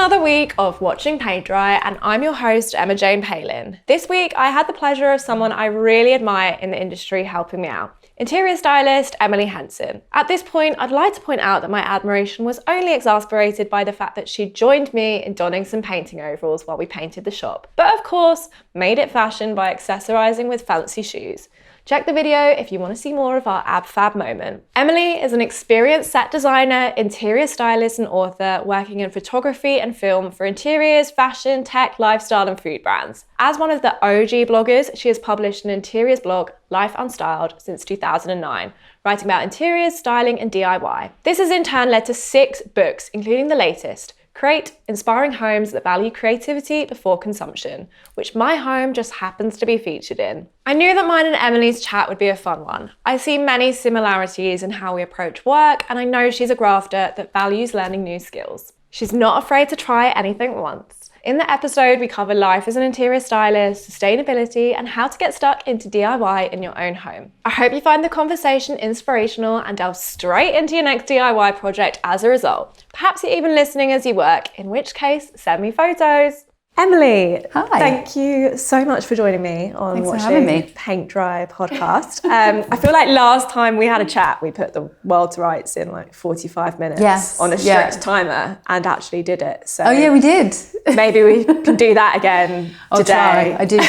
another week of Watching Paint Dry, and I'm your host, Emma Jane Palin. This week, I had the pleasure of someone I really admire in the industry helping me out. Interior stylist Emily Henson. At this point, I'd like to point out that my admiration was only exasperated by the fact that she joined me in donning some painting overalls while we painted the shop, but of course, made it fashion by accessorizing with fancy shoes. Check the video if you want to see more of our ab fab moment. Emily is an experienced set designer, interior stylist and author working in photography and film for interiors, fashion, tech, lifestyle and food brands. As one of the OG bloggers, she has published an interiors blog, Life Unstyled, since 2009, writing about interiors, styling and DIY. This has in turn led to 6 books, including the latest, Create, Inspiring Homes That Value Creativity Before Consumption, which my home just happens to be featured in. I knew that mine and Emily's chat would be a fun one. I see many similarities in how we approach work, and I know she's a grafter that values learning new skills. She's not afraid to try anything once. In the episode, we cover life as an interior stylist, sustainability, and how to get stuck into DIY in your own home. I hope you find the conversation inspirational and delve straight into your next DIY project as a result. Perhaps you're even listening as you work, in which case, send me photos. Emily, hi. Thank you so much for joining me on Thanks for having me. Paint Dry podcast. I feel like last time we had a chat, we put the world to rights in like 45 minutes on a strict timer and actually did it. So oh yeah, we did. Maybe we can do that again today. Try. I do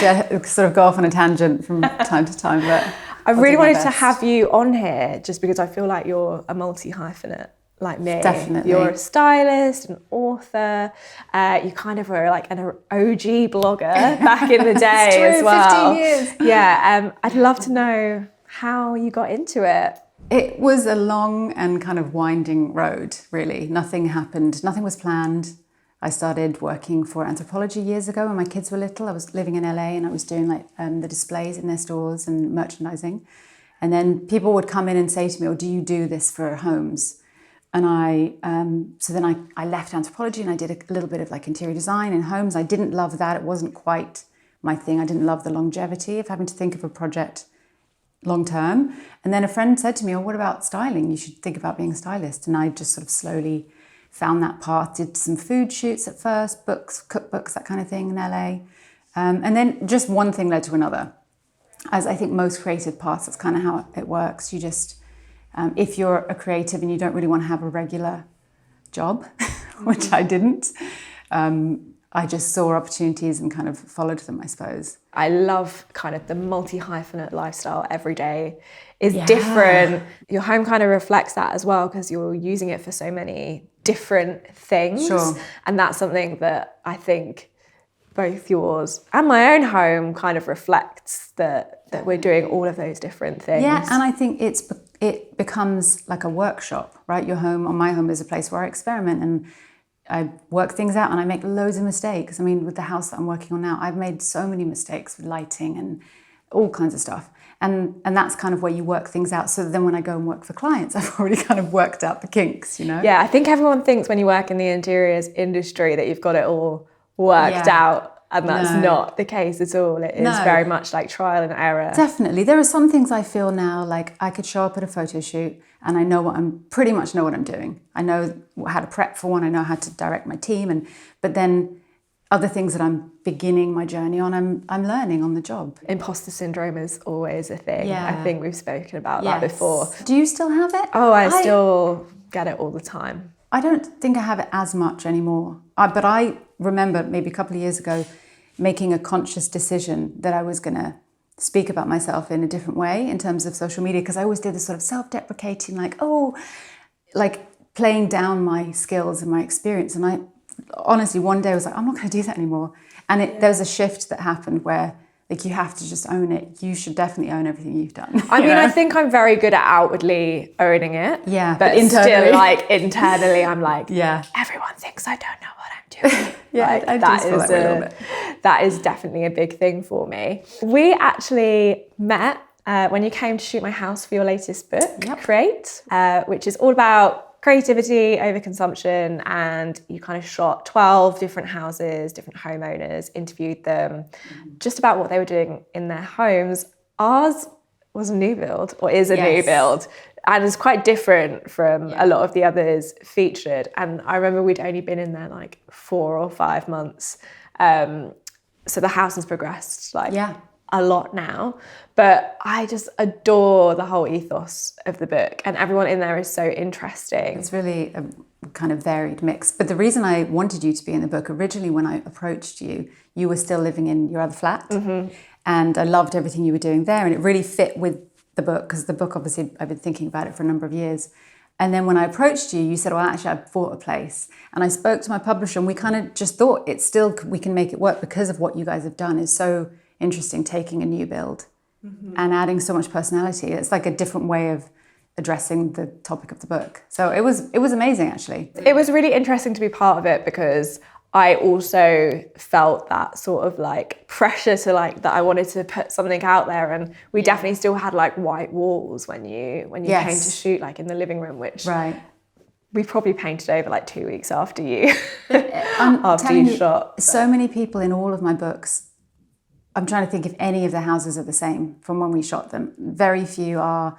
sort of go off on a tangent from time to time, but I really wanted to have you on here just because I feel like you're a multi-hyphenate. Like me. Definitely. You're a stylist, an author, you kind of were like an OG blogger back in the day it's true, as well. 15 years. Yeah, I'd love to know how you got into it. It was a long and kind of winding road, really. Nothing happened, nothing was planned. I started working for Anthropology years ago when my kids were little. I was living in LA and I was doing like the displays in their stores and merchandising. And then people would come in and say to me, oh, do you do this for homes? And so then I left Anthropology and I did a little bit of like interior design in homes. I didn't love that. It wasn't quite my thing. I didn't love the longevity of having to think of a project long term. And then a friend said to me, oh, what about styling? You should think about being a stylist. And I just sort of slowly found that path, did some food shoots at first, books, cookbooks, that kind of thing in LA. And then just one thing led to another. As I think most creative paths, that's kind of how it works. You just... if you're a creative and you don't really want to have a regular job, which I didn't, I just saw opportunities and kind of followed them, I suppose. I love kind of the multi-hyphenate lifestyle. Every day is different. Your home kind of reflects that as well because you're using it for so many different things. Sure. And that's something that I think both yours and my own home kind of reflects that we're doing all of those different things. Yeah, and I think it becomes like a workshop, right? Your home, or my home, is a place where I experiment and I work things out and I make loads of mistakes. I mean, with the house that I'm working on now, I've made so many mistakes with lighting and all kinds of stuff. And that's kind of where you work things out. So then when I go and work for clients, I've already kind of worked out the kinks, you know? Yeah, I think everyone thinks when you work in the interiors industry that you've got it all worked out. And that's not the case at all. It is very much like trial and error. Definitely. There are some things I feel now like I could show up at a photo shoot and I know pretty much know what I'm doing. I know how to prep for one. I know how to direct my team. But then other things that I'm beginning my journey on, I'm learning on the job. Imposter syndrome is always a thing. Yeah. I think we've spoken about that before. Do you still have it? Oh, I still get it all the time. I don't think I have it as much anymore. But I remember maybe a couple of years ago making a conscious decision that I was going to speak about myself in a different way in terms of social media, because I always did this sort of self-deprecating, like playing down my skills and my experience. And I honestly, one day I was like, I'm not going to do that anymore. And there was a shift that happened where like you have to just own it. You should definitely own everything you've done. I mean, I think I'm very good at outwardly owning it. Yeah. But internally, still, like internally, I'm like, everyone thinks I don't know what I'm doing. Like, I do feel that way a little bit. That is definitely a big thing for me. We actually met when you came to shoot my house for your latest book, Create, which is all about creativity over consumption, and you kind of shot 12 different houses, different homeowners, interviewed them just about what they were doing in their homes. Ours was a new build, or is a new build. and it's quite different from a lot of the others featured. And I remember we'd only been in there like 4 or 5 months. So the house has progressed like a lot now, but I just adore the whole ethos of the book, and everyone in there is so interesting. It's really a kind of varied mix. But the reason I wanted you to be in the book, originally when I approached you, you were still living in your other flat. And I loved everything you were doing there, and it really fit with the book, because the book, obviously, I've been thinking about it for a number of years. And then when I approached you, you said, well, actually, I've bought a place. And I spoke to my publisher, and we kind of just thought we can make it work because of what you guys have done is so interesting, taking a new build and adding so much personality. It's like a different way of addressing the topic of the book. So it was amazing, actually. It was really interesting to be part of it, because I also felt that sort of like pressure to like that I wanted to put something out there, and we definitely still had like white walls when you came to shoot, like in the living room, which we probably painted over like 2 weeks after you after you shot. So many people in all of my books, I'm trying to think if any of the houses are the same from when we shot them. Very few are,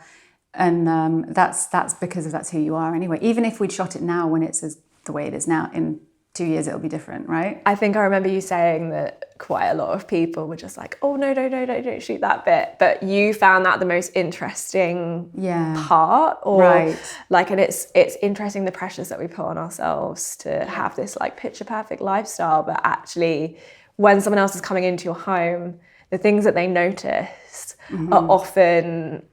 and that's because that's who you are anyway. Even if we'd shot it now when it's the way it is now, in 2 years it'll be different, right? I think I remember you saying that quite a lot of people were just like, oh no, don't shoot that bit. But you found that the most interesting part, or like, and it's interesting the pressures that we put on ourselves to have this like picture perfect lifestyle, but actually when someone else is coming into your home, the things that they notice are often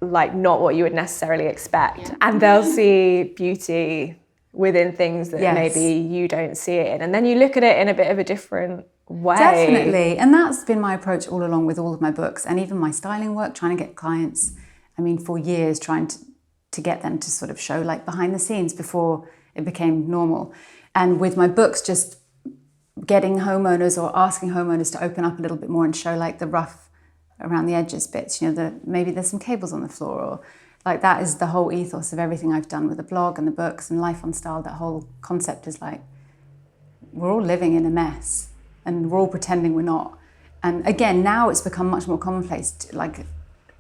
like not what you would necessarily expect, and they'll see beauty within things that maybe you don't see it in, and then you look at it in a bit of a different way. Definitely. And that's been my approach all along with all of my books, and even my styling work, trying to get clients, I mean, for years trying to get them to sort of show like behind the scenes before it became normal. And with my books, just getting homeowners or asking homeowners to open up a little bit more and show like the rough around the edges bits, you know, maybe there's some cables on the floor, or like that is the whole ethos of everything I've done with the blog and the books and Life Unstyled. That whole concept is like, we're all living in a mess and we're all pretending we're not. And again, now it's become much more commonplace, like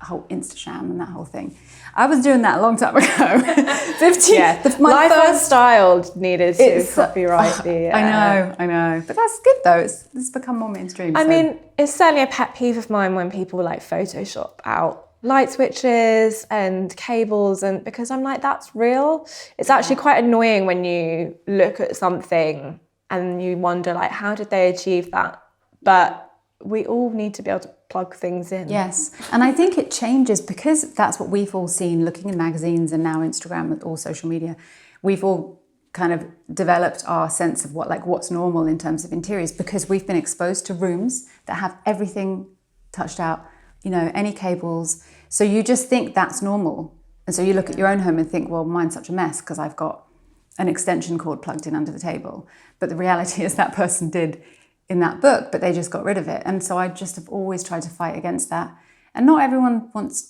whole Instagram and that whole thing. I was doing that a long time ago. 15. Life Unstyled needed to copyright the... I know. But that's good though. It's become more mainstream. I mean, it's certainly a pet peeve of mine when people like Photoshop out light switches and cables, and because I'm like, that's real. It's actually quite annoying when you look at something and you wonder like, how did they achieve that? But we all need to be able to plug things in. Yes, and I think it changes because that's what we've all seen looking in magazines and now Instagram and all social media. We've all kind of developed our sense of what's normal in terms of interiors, because we've been exposed to rooms that have everything touched out, you know, any cables. So you just think that's normal. And so you look at your own home and think, well, mine's such a mess because I've got an extension cord plugged in under the table. But the reality is that person did in that book, but they just got rid of it. And so I just have always tried to fight against that. And not everyone wants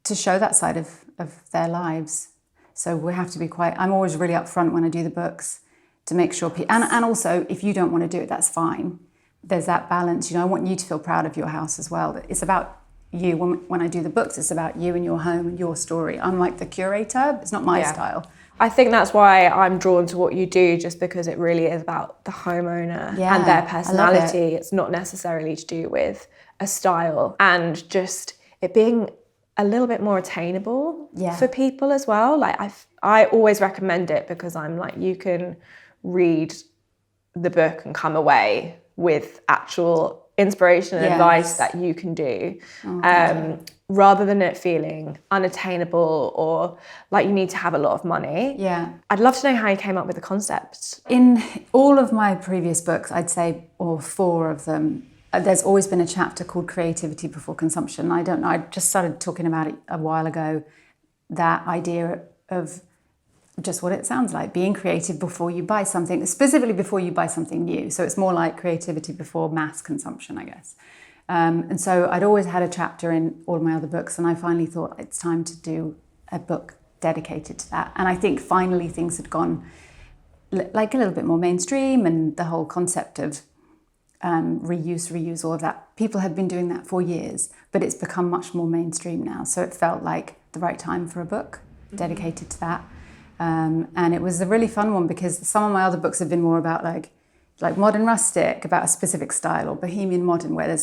to show that side of their lives. So we have to be I'm always really upfront when I do the books to make sure and also if you don't want to do it, that's fine. There's that balance, you know, I want you to feel proud of your house as well. It's about you. When I do the books, it's about you and your home and your story. I'm like the curator, it's not my style. I think that's why I'm drawn to what you do, just because it really is about the homeowner and their personality. It's not necessarily to do with a style, and just it being a little bit more attainable for people as well. Like I always recommend it because I'm like, you can read the book and come away with actual inspiration and advice that you can do, rather than it feeling unattainable or like you need to have a lot of money. Yeah. I'd love to know how you came up with the concept. In all of my previous books, I'd say, or 4 of them, there's always been a chapter called Creativity Before Consumption. I don't know, I just started talking about it a while ago, that idea of just what it sounds like, being creative before you buy something, specifically before you buy something new. So it's more like creativity before mass consumption, I guess. And so I'd always had a chapter in all of my other books, and I finally thought it's time to do a book dedicated to that. And I think finally things had gone like a little bit more mainstream, and the whole concept of reuse, all of that. People had been doing that for years, but it's become much more mainstream now. So it felt like the right time for a book dedicated to that. And it was a really fun one because some of my other books have been more about like modern rustic, about a specific style, or bohemian modern, where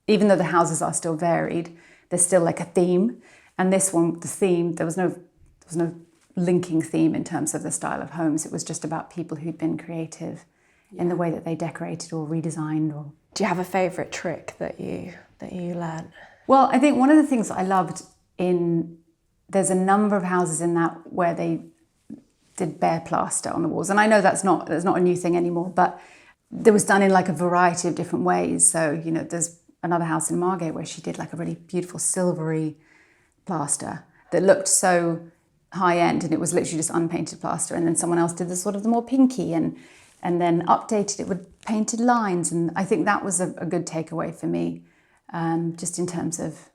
even though the houses are still varied, there's still like a theme. And this one, the theme, there was no linking theme in terms of the style of homes. It was just about people who'd been creative in the way that they decorated or redesigned. Or do you have a favourite trick that you learned? Well, I think one of the things I loved there's a number of houses in that where they did bare plaster on the walls. And I know that's not a new thing anymore, but it was done in like a variety of different ways. So, there's another house in Margate where she did like a really beautiful silvery plaster that looked so high end, and it was literally just unpainted plaster. And then someone else did the more pinky and then updated it with painted lines. And I think that was a good takeaway for me, just in terms of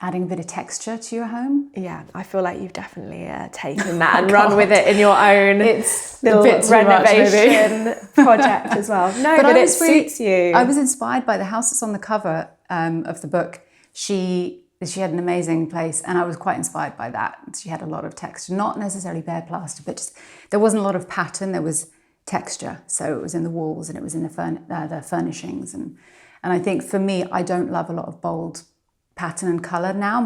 adding a bit of texture to your home. Yeah, I feel like you've definitely taken that and run with it in your own little renovation project as well. No, but it suits you. I was inspired by the house that's on the cover of the book. She had an amazing place, and I was quite inspired by that. She had a lot of texture, not necessarily bare plaster, but just there wasn't a lot of pattern. There was texture, so it was in the walls and it was in the furnishings, and I think for me, I don't love a lot of bold pattern and colour now.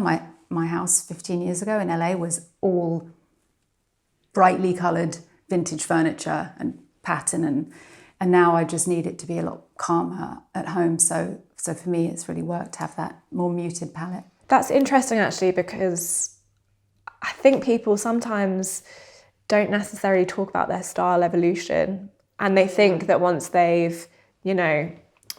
My house 15 years ago in LA was all brightly coloured vintage furniture and pattern, and now I just need it to be a lot calmer at home. So for me, it's really worked to have that more muted palette. That's interesting actually, because I think people sometimes don't necessarily talk about their style evolution, and they think that once they've,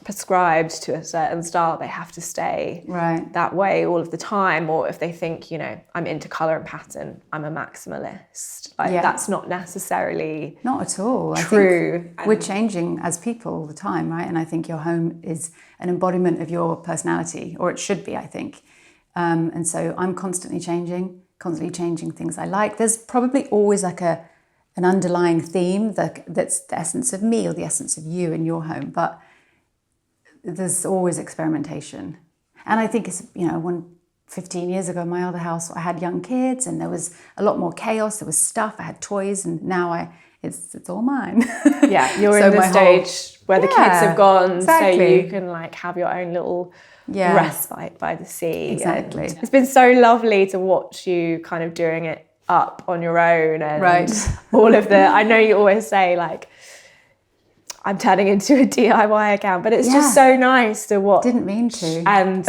prescribed to a certain style, they have to stay that way all of the time. Or if they think, I'm into colour and pattern, I'm a maximalist. That's not necessarily not at all true. I think we're changing as people all the time, right? And I think your home is an embodiment of your personality, or it should be, I think. And so I'm constantly changing things I like. There's probably always like an underlying theme that's the essence of me or the essence of you in your home, but there's always experimentation. And I think it's, 15 years ago, my other house, I had young kids and there was a lot more chaos. There was stuff, I had toys, and now it's all mine. Yeah, you're in the stage where the kids have gone, exactly. So you can have your own little respite by the sea. Exactly. And it's been so lovely to watch you kind of doing it up on your own, and all of I know you always say I'm turning into a DIY account, but it's just so nice to watch. Didn't mean to. And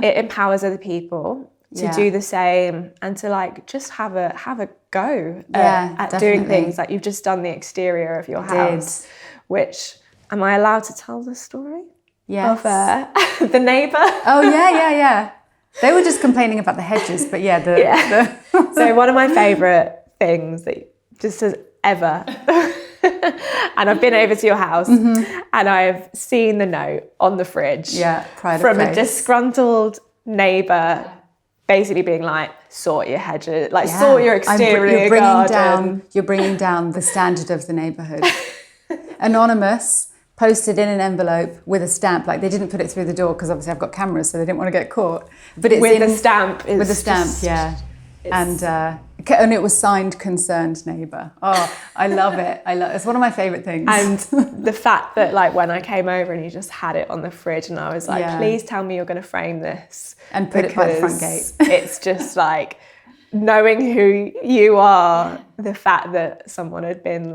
it empowers other people to do the same, and to just have a go at doing things. Like you've just done the exterior of your house, which, am I allowed to tell the story? Yes. Of the neighbour? Oh yeah. They were just complaining about the hedges, but So one of my favourite things that just has ever... and I've been over to your house, and I've seen the note on the fridge from a disgruntled neighbour, basically being like, sort your hedges, sort your exterior garden. You're bringing down the standard of the neighbourhood. Anonymous, posted in an envelope with a stamp. They didn't put it through the door because obviously I've got cameras, so they didn't want to get caught. But it's with the stamp. With the stamp, And it was signed concerned neighbour. Oh, I love it. It's one of my favourite things. And the fact that when I came over and you just had it on the fridge, and I was like, please tell me you're going to frame this. And put it by the front gate. It's just knowing who you are, the fact that someone had been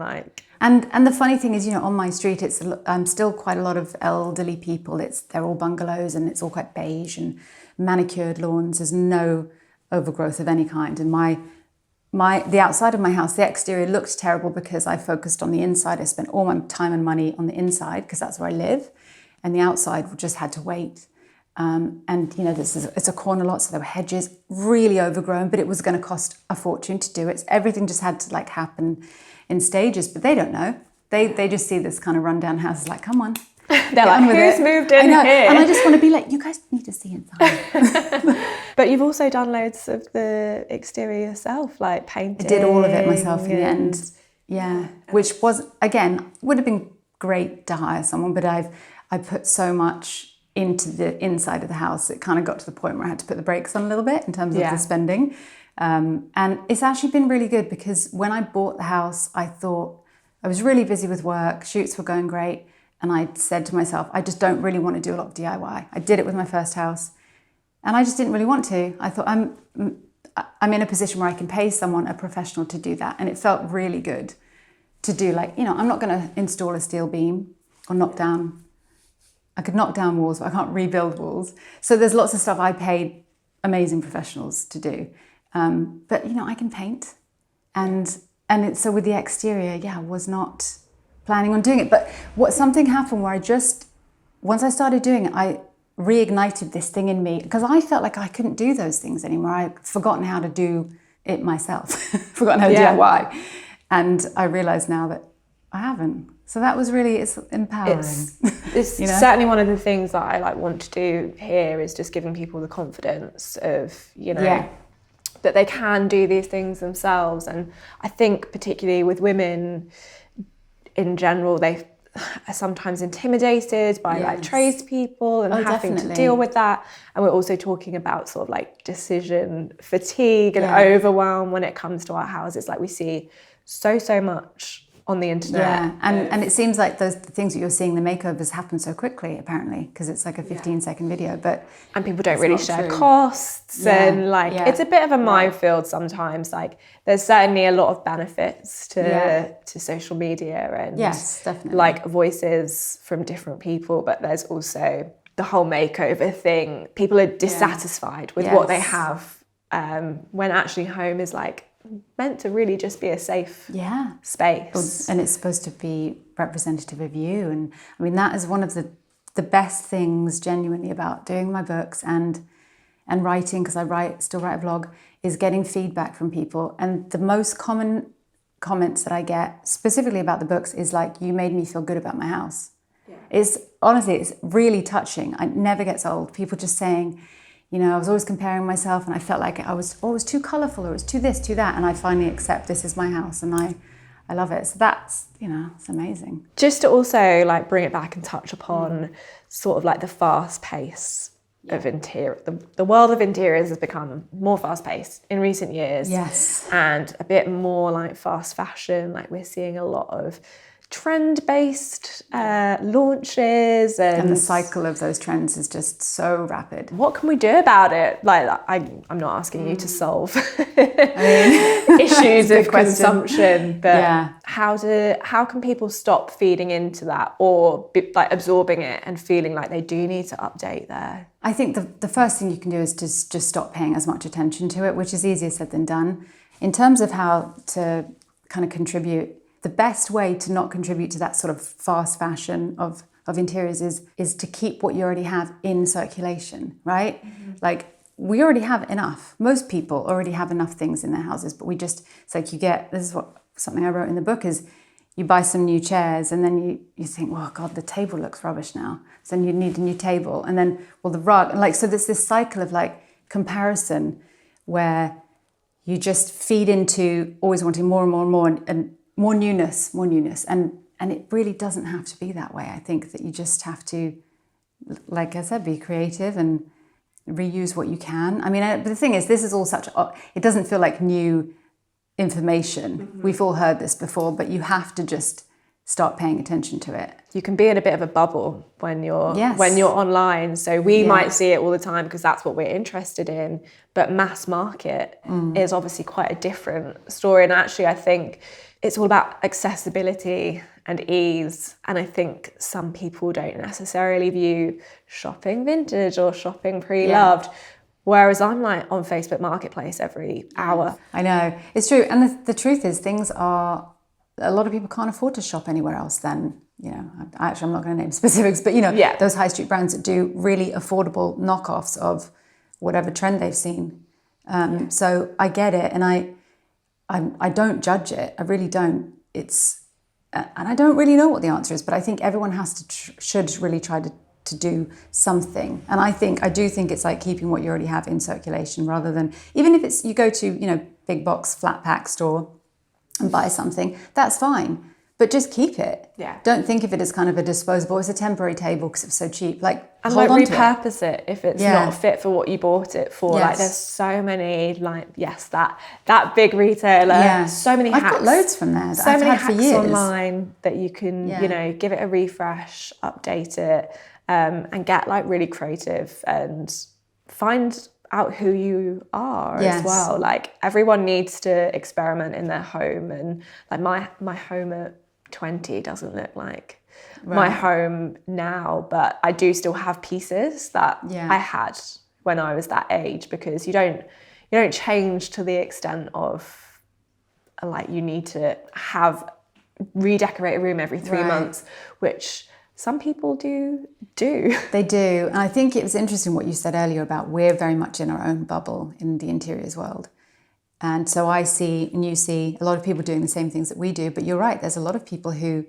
And the funny thing is, on my street, I'm still quite a lot of elderly people. They're all bungalows, and it's all quite beige and manicured lawns. There's no overgrowth of any kind. And the outside of my house, the exterior looked terrible because I focused on the inside. I spent all my time and money on the inside because that's where I live, and the outside just had to wait. It's a corner lot, so there were hedges, really overgrown, but it was going to cost a fortune to do it. Everything just had to happen in stages, but they don't know. They just see this kind of rundown house, come on. They're like, who's moved in here? And I just want to be you guys need to see inside. But you've also done loads of the exterior yourself, painting. I did all of it myself in the end. Yeah, which was, again, would have been great to hire someone, but I put so much into the inside of the house, it kind of got to the point where I had to put the brakes on a little bit in terms of the spending. And it's actually been really good because when I bought the house, I thought I was really busy with work, shoots were going great. And I said to myself, I just don't really want to do a lot of DIY. I did it with my first house and I just didn't really want to. I thought I'm in a position where I can pay someone, a professional, to do that. And it felt really good to do, like, you know, I'm not going to install a steel beam or I could knock down walls, but I can't rebuild walls. So there's lots of stuff I paid amazing professionals to do. But, you know, I can paint. So with the exterior, I was not planning on doing it. But something happened where once I started doing it, I reignited this thing in me because I felt like I couldn't do those things anymore. I'd forgotten how to do it myself, forgotten how to DIY. And I realized now that I haven't. So that was really, it's empowering. It's certainly one of the things that I want to do here is just giving people the confidence of, that they can do these things themselves. And I think particularly with women in general, they are sometimes intimidated by tradespeople and having to deal with that. And we're also talking about sort of decision fatigue and overwhelm when it comes to our houses. Like we see so much on the internet. Yeah, and it seems like the things that you're seeing, the makeovers happen so quickly, apparently, because it's like a 15-second video. And people don't really share costs, and it's a bit of a minefield sometimes. Like there's certainly a lot of benefits to social media and definitely. Voices from different people, but there's also the whole makeover thing. People are dissatisfied with what they have, when actually home is meant to really just be a safe space. And it's supposed to be representative of you. And I mean, that is one of the best things genuinely about doing my books and writing, because I still write a blog, is getting feedback from people. And the most common comments that I get specifically about the books is you made me feel good about my house. Yeah. It's really touching. It never gets old. People just saying, I was always comparing myself and I felt like I was always too colourful or it was too this, too that. And I finally accept this is my house and I love it. So that's, it's amazing. Just to also bring it back and touch upon sort of the fast pace of interior. The world of interiors has become more fast paced in recent years. Yes. And a bit more fast fashion. We're seeing a lot of trend-based launches and the cycle of those trends is just so rapid. What can we do about it? I'm not asking you to solve issues of consumption, but how can people stop feeding into that or absorbing it and feeling like they do need to update there? I think the first thing you can do is just stop paying as much attention to it, which is easier said than done. In terms of how to kind of contribute, the best way to not contribute to that sort of fast fashion of interiors is to keep what you already have in circulation, right? Mm-hmm. We already have enough. Most people already have enough things in their houses, but this is something I wrote in the book is you buy some new chairs and then you think, oh God, the table looks rubbish now. So then you need a new table. And then, the rug. And so there's this cycle of comparison where you just feed into always wanting more and more and more and more newness. And it really doesn't have to be that way. I think that you just have to, like I said, be creative and reuse what you can. I mean, but the thing is, this is all it doesn't feel like new information. Mm-hmm. We've all heard this before, but you have to just start paying attention to it. You can be in a bit of a bubble when you're online. So we might see it all the time because that's what we're interested in. But mass market is obviously quite a different story. And actually, I think it's all about accessibility and ease. And I think some people don't necessarily view shopping vintage or shopping pre-loved. Yeah. Whereas I'm on Facebook Marketplace every hour. I know, it's true. And the truth is a lot of people can't afford to shop anywhere else than, I'm not going to name specifics, but those high street brands that do really affordable knockoffs of whatever trend they've seen. So I get it. And I don't judge it. I really don't. And I don't really know what the answer is, but I think everyone should really try to do something. And I do think it's keeping what you already have in circulation rather than, even if it's, you go to, big box flat pack store and buy something, that's fine. but just keep it. Yeah. Don't think of it as kind of a disposable. It's a temporary table because it's so cheap. Like, and hold like on to it. repurpose it if it's not fit for what you bought it for. Yes. Like there's so many, like, yes, that big retailer, so many hacks. I've got loads from there that so I've many had for hacks years. online that you can, you know, give it a refresh, update it, and get like really creative and find out who you are as well. Like everyone needs to experiment in their home, and like my home at 20 doesn't look like my home now, but I do still have pieces that I had when I was that age, because you don't change to the extent of like you need to redecorate a room every 3 months, which some people do. They do. And I think it was interesting what you said earlier about we're very much in our own bubble in the interiors world. And so I see, and you see, a lot of people doing the same things that we do. But you're right, there's a lot of people who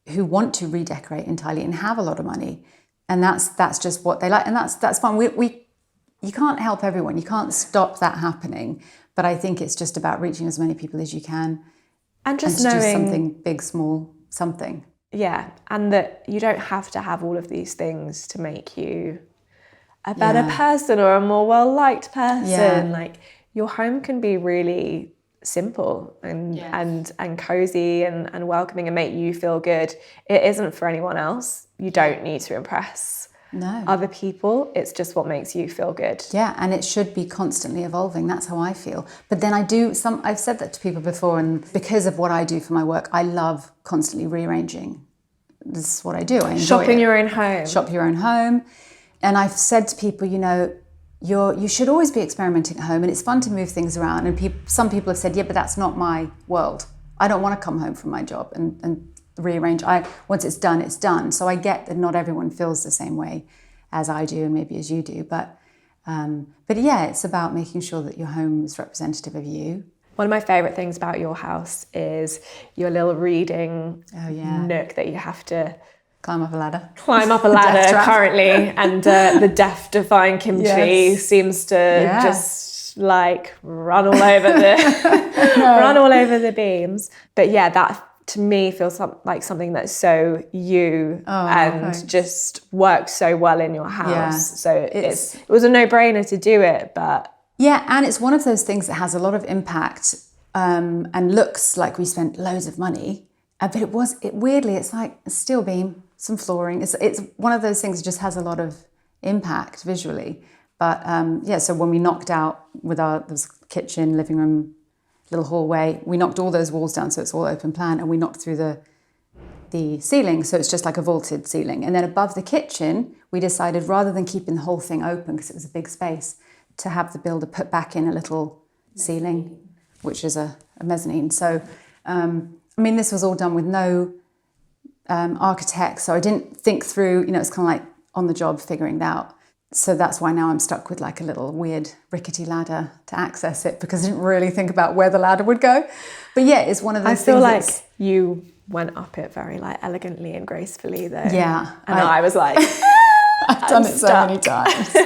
want to redecorate entirely and have a lot of money. And that's just what they like. And that's fine. You can't help everyone. You can't stop that happening. But I think it's just about reaching as many people as you can. And just and to knowing do something big, small, something. Yeah, and that you don't have to have all of these things to make you a better person or a more well-liked person. Like your home can be really simple and cozy and welcoming and make you feel good. It isn't for anyone else. You don't need to impress other people. It's just what makes you feel good. Yeah, and it should be constantly evolving. That's how I feel. But then I've said that to people before, and because of what I do for my work, I love constantly rearranging. This is what I do. I enjoy Shopping it. your own home. Shop your own home. And I've said to people, you know, you should always be experimenting at home, and it's fun to move things around. And some people have said, yeah, but that's not my world. I don't want to come home from my job and rearrange. Once it's done, it's done. So I get that not everyone feels the same way as I do and maybe as you do. But yeah, it's about making sure that your home is representative of you. One of my favourite things about your house is your little reading nook that you have to climb up a ladder currently, and the death-defying kimchi seems to just like run all over the beams. But yeah, that to me feels like something that's so you just works so well in your house. So it was a no-brainer to do it, but yeah, and it's one of those things that has a lot of impact and looks like we spent loads of money, but weirdly it's like a steel beam, some flooring. It's one of those things that just has a lot of impact visually. But so when we knocked out there was kitchen, living room, little hallway, we knocked all those walls down so it's all open plan, and we knocked through the ceiling so it's just like a vaulted ceiling. And then above the kitchen, we decided rather than keeping the whole thing open because it was a big space, to have the builder put back in a little ceiling, which is a mezzanine. So, this was all done with no architect, so I didn't think through, it's kind of like on the job figuring it out. So that's why now I'm stuck with like a little weird rickety ladder to access it, because I didn't really think about where the ladder would go. But yeah, it's one of those things. I feel like you went up it very like elegantly and gracefully though. Yeah. And I was like, I've done it so many times.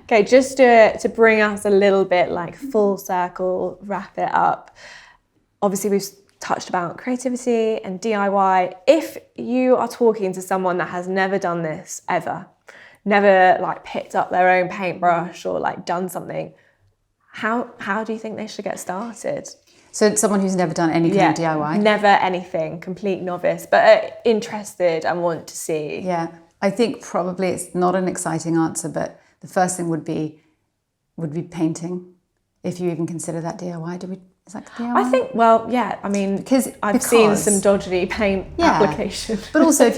Okay, just to bring us a little bit like full circle, wrap it up. Obviously we've touched about creativity and DIY. If you are talking to someone that has never done this ever, never like picked up their own paintbrush or like done something, how do you think they should get started? So someone who's never done any kind of DIY? Never anything, complete novice, but interested and want to see. Yeah, I think probably it's not an exciting answer, but the first thing would be painting, if you even consider that DIY. Is that DIY? I think, because I've seen some dodgy paint application. But also, if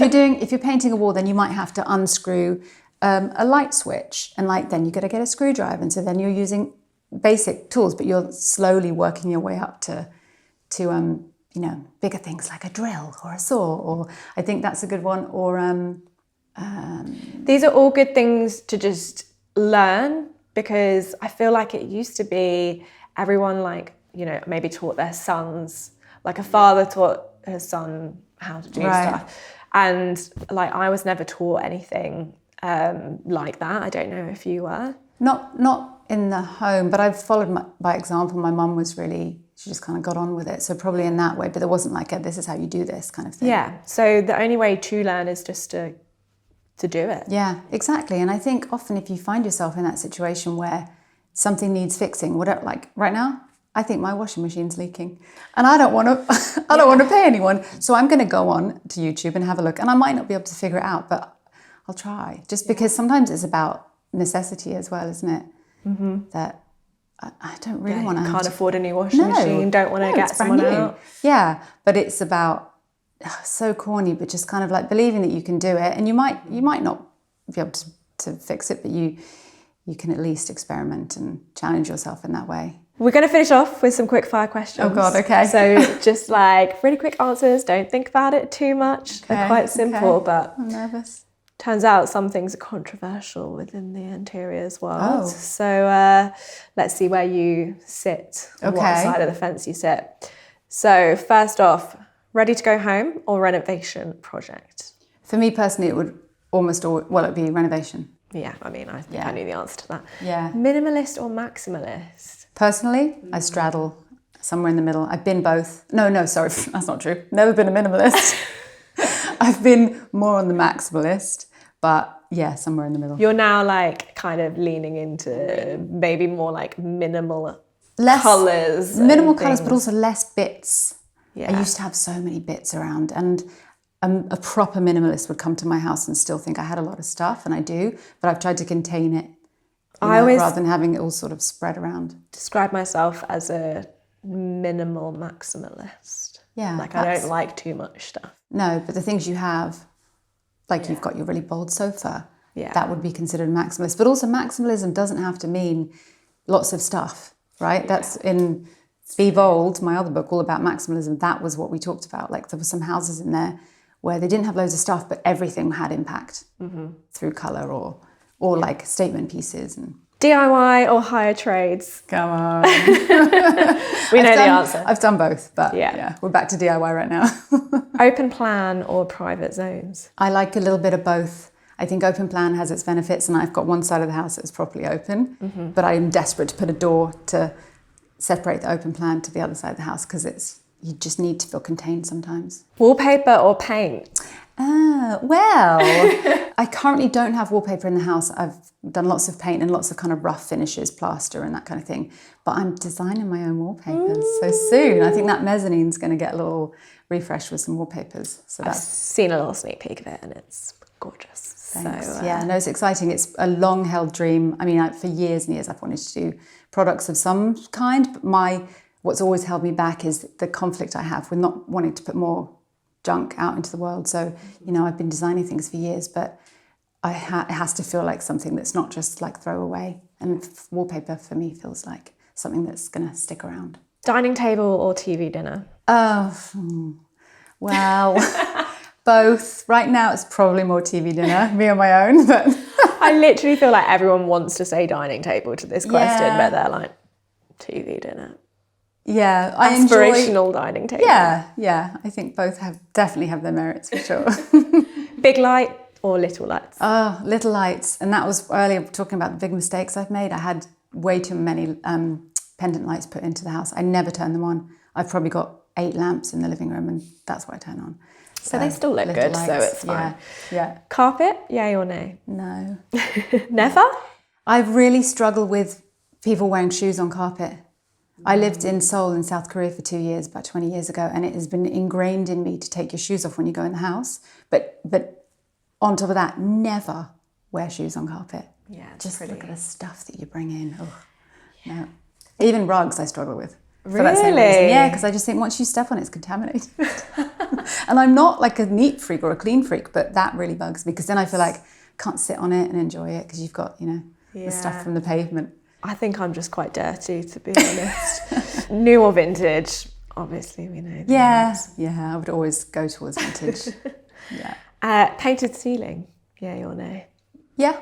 you're painting a wall, then you might have to unscrew a light switch, and then you've got to get a screwdriver, and so then you're using basic tools, but you're slowly working your way up to bigger things like a drill or a saw. Or I think that's a good one. Or these are all good things to just learn, because I feel like it used to be everyone maybe taught their sons, like a father taught his son how to do stuff, and I was never taught anything like that. I don't know if you were. Not in the home, but I've followed by example. My mum was really she just kind of got on with it. So probably in that way, but there wasn't like this is how you do this kind of thing. Yeah. So the only way to learn is just to do it. Yeah, exactly. And I think often if you find yourself in that situation where something needs fixing, whatever, like right now, I think my washing machine's leaking and I don't want to, I don't want to pay anyone. So I'm going to go on to YouTube and have a look, and I might not be able to figure it out, but I'll try, just because sometimes it's about necessity as well, isn't it? Mm-hmm. That I don't really want to. Can't afford a new washing machine. Don't want to get someone out. Yeah, but it's about so corny, but just kind of like believing that you can do it, and you might not be able to fix it, but you can at least experiment and challenge yourself in that way. We're going to finish off with some quick fire questions. Oh God, okay. So just like really quick answers. Don't think about it too much. Okay, They're quite simple, but I'm nervous. Turns out some things are controversial within the interiors world. Oh. So let's see where you sit, on what side of the fence you sit. So first off, ready to go home or renovation project? For me personally, it would it'd be renovation. Yeah, I mean, I think I knew the answer to that. Yeah. Minimalist or maximalist? Personally, I straddle somewhere in the middle. I've been both. No, sorry, that's not true. Never been a minimalist. I've been more on the maximalist, but yeah, somewhere in the middle. You're now like kind of leaning into maybe more like minimal colours. Minimal colours, but also less bits. Yeah. I used to have so many bits around, and a proper minimalist would come to my house and still think I had a lot of stuff, and I do, but I've tried to contain it rather than having it all sort of spread around. Describe myself as a minimal maximalist. Yeah. Like I don't like too much stuff. No, but the things you have, like you've got your really bold sofa, that would be considered maximalist. But also maximalism doesn't have to mean lots of stuff, right? That's in Be Bold, my other book, all about maximalism. That was what we talked about. Like there were some houses in there where they didn't have loads of stuff, but everything had impact through colour or like statement pieces. And DIY or hire trades? come on. We know the answer. I've done both, but yeah, we're back to DIY right now. Open plan or private zones? I like a little bit of both. I think open plan has its benefits, and I've got one side of the house that's properly open, but I am desperate to put a door to separate the open plan to the other side of the house, because you just need to feel contained sometimes. Wallpaper or paint? Well, I currently don't have wallpaper in the house. I've done lots of paint and lots of kind of rough finishes, plaster and that kind of thing. But I'm designing my own wallpapers so soon. I think that mezzanine's going to get a little refresh with some wallpapers. So I've seen a little sneak peek of it and it's gorgeous. Thanks. So, yeah, no, it's exciting. It's a long-held dream. I mean, for years and years, I've wanted to do products of some kind. But what's always held me back is the conflict I have with not wanting to put more junk out into the world. So, I've been designing things for years, but it has to feel like something that's not just like throw away. And wallpaper for me feels like something that's going to stick around. Dining table or TV dinner? Well, both. Right now it's probably more TV dinner, me on my own. But I literally feel like everyone wants to say dining table to this question, but they're like, TV dinner. Yeah, Aspirational dining table. Yeah. I think both definitely have their merits for sure. Big light or little lights? Oh, little lights. And that was earlier talking about the big mistakes I've made. I had way too many pendant lights put into the house. I never turn them on. I've probably got 8 lamps in the living room, and that's what I turn on. So they still look good, so it's fine. Yeah. Carpet, yay or nay? No. Never? I've really struggled with people wearing shoes on carpet. I lived in Seoul in South Korea for 2 years, about 20 years ago, and it has been ingrained in me to take your shoes off when you go in the house. But on top of that, never wear shoes on carpet. Yeah, it's just pretty. Look at the stuff that you bring in. Oh, no. Even rugs I struggle with. Really? For that same reason. Yeah, because I just think once you step on it, it's contaminated. And I'm not like a neat freak or a clean freak, but that really bugs me, because then I feel like I can't sit on it and enjoy it because you've got, the stuff from the pavement. I think I'm just quite dirty, to be honest. New or vintage? Obviously, we know. Yeah, I would always go towards vintage. Yeah. Painted ceiling, yay or nay? Yeah.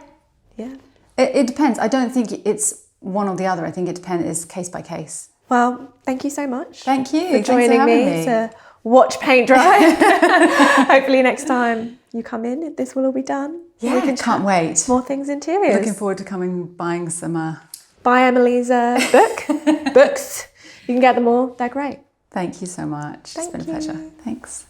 Yeah. It depends. I don't think it's one or the other. I think it depends. It's case by case. Well, thank you so much. Thank you for joining me to watch paint dry. Hopefully next time you come in, this will all be done. Yeah, I can't wait. More things interiors. Looking forward to buying some... Buy Emily's book, books. You can get them all, they're great. Thank you so much. It's been a pleasure. Thanks.